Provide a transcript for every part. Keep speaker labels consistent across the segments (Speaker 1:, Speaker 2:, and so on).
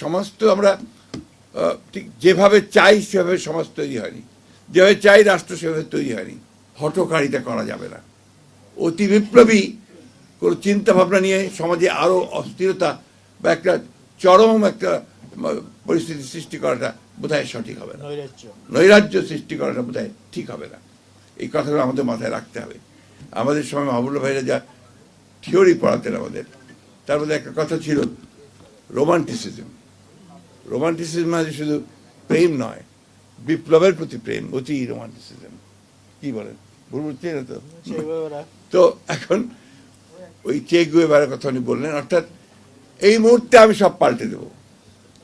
Speaker 1: সমাজ তো আমরা ঠিক যেভাবে চাই সেভাবে সমাজ তৈরি হয়নি, যেভাবে চাই রাষ্ট্র সেভাবে তৈরি হয়নি। হঠকারিতা করা যাবে না। অতি বিপ্লবী কোনো চিন্তা ভাবনা নিয়ে সমাজে আরো অস্থিরতা বা একটা চরম একটা পরিস্থিতি সৃষ্টি করাটা বোধহয় সঠিক হবে না। নৈরাজ্য সৃষ্টি করাটা বোধহয় ঠিক হবে না। এই কথাগুলো আমাদের মাথায় রাখতে হবে। আমাদের সময় মাহবুবুল্লাহ ভাইরা যা থিওরি পড়াতেন আমাদের, তার মধ্যে একটা কথা ছিল রোমান্টিসিজম। রোমান্টিসিজম মানে শুধু প্রেম নয়, বিপ্লবের প্রতি প্রেম, অতি রোমান্টিসিজম। কি বলেন, ভুল বুঝছি না তো? তো এখন ওই চে গুয়েভারার কথা উনি বললেন, অর্থাৎ এই মুহূর্তে আমি সব পাল্টে দেব,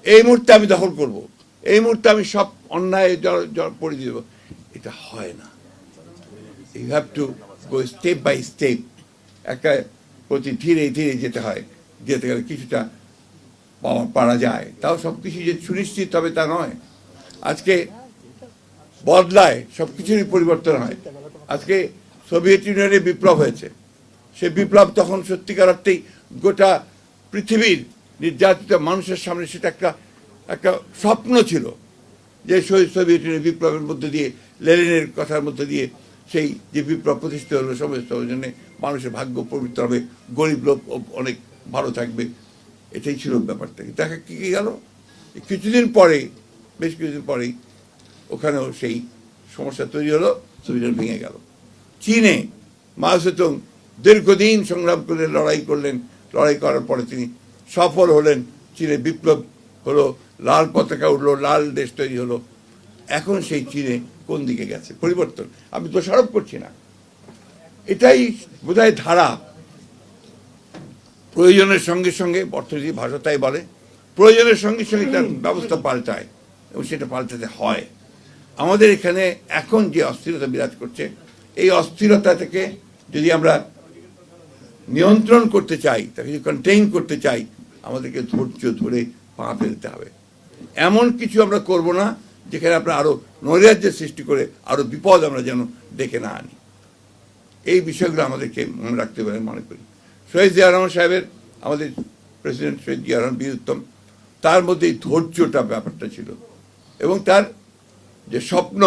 Speaker 1: এই মুহূর্তে আমি দখল করব, এই মুহূর্তে আমি সব অন্যায় পড়িয়ে দেব। এটা হয় না। You have to go step by step. একটা প্রতি ধীরে ধীরে যেতে হয়। যেতে গেলে কিছুটা পারা যায়, তাও সব কিছু যে সুনিশ্চিত হবে তা নয়। আজকে বদলায়, সব কিছুরই পরিবর্তন হয়। আজকে সোভিয়েত ইউনিয়নে বিপ্লব হয়েছে, সে বিপ্লব তখন সত্যিকার অর্থেই গোটা পৃথিবীর নির্যাতিত মানুষের সামনে সেটা একটা স্বপ্ন ছিল যে সোভিয়েত ইউনিয়নের বিপ্লবের মধ্যে দিয়ে, লেনিনের কথার মধ্যে দিয়ে সেই যে বিপ্লব প্রতিষ্ঠিত হলো, সমস্ত জন্য মানুষের ভাগ্য পবিত্র হবে, গরিব লোক অনেক ভালো থাকবে। এটাই ছিল ব্যাপারটা। দেখা কি গেল, কিছুদিন পরে, বেশ কিছুদিন পরেই ওখানেও সেই সমস্যা তৈরি হলো, সোভিয়েত ভেঙে গেল। চীনে মাও সেতুং দীর্ঘদিন সংগ্রাম করলেন, লড়াই করার পরে তিনি সফল হলেন, চীনে বিপ্লব হলো, লাল পতাকা উঠলো, লাল দেশ তৈরি হলো। এখন সেই চীনে কোন দিকে গেছে? পরিবর্তন। আমি দোষারোপ করছি না, এটাই বোধহয় ধারা। প্রয়োজনের সঙ্গে সঙ্গে, অর্থনীতি ভাষা তাই বলে, প্রয়োজনের সঙ্গে সঙ্গে তার ব্যবস্থা পাল্টায় এবং সেটা পাল্টাতে হয়। আমাদের এখানে এখন যে অস্থিরতা বিরাজ করছে, এই অস্থিরতা থেকে যদি আমরা নিয়ন্ত্রণ করতে চাই, তাকে যদি কন্টেইন করতে চাই, আমাদেরকে ধৈর্য ধরে পা ফেলতে হবে। এমন কিছু আমরা করব না যেখানে আমরা আরো নৈরাজ্যের সৃষ্টি করে আরো বিপদ আমরা যেন ডেকে না আনি। এই বিষয়গুলো আমাদেরকে মনে রাখতে পারে মনে করি। শহীদ জিয়া রহমান সাহেবের, আমাদের প্রেসিডেন্ট শহীদ জিয়া রহমান বীর উত্তম, তার মধ্যে এই ধৈর্যটা ব্যাপারটা ছিল এবং তার যে স্বপ্ন,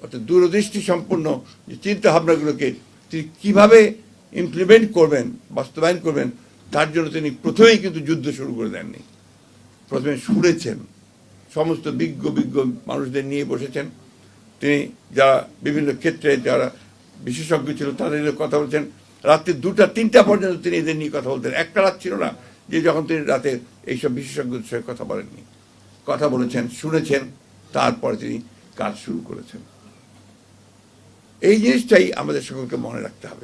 Speaker 1: অর্থাৎ দূরদৃষ্টি সম্পন্ন যে চিন্তা ভাবনাগুলোকে তিনি কীভাবে ইমপ্লিমেন্ট করবেন, বাস্তবায়ন করবেন, তার জন্য তিনি প্রথমেই কিন্তু যুদ্ধ শুরু করে দেননি। প্রথমে শুনেছেন, সমস্ত বিজ্ঞ মানুষদের নিয়ে বসেছেন। তিনি যারা বিভিন্ন ক্ষেত্রে যারা বিশেষজ্ঞ ছিল তাদের কথা বলছেন। রাত্রি 2টা-3টা পর্যন্ত তিনি এদের নিয়ে কথা বলতেন। একটা রাত ছিল না যে যখন তিনি রাতে এইসব বিশেষজ্ঞদের সঙ্গে কথা বলেননি। কথা বলেছেন, শুনেছেন, তারপরে তিনি কাজ শুরু করেছেন। এই জিনিসটাই আমাদের সকলকে মনে রাখতে হবে।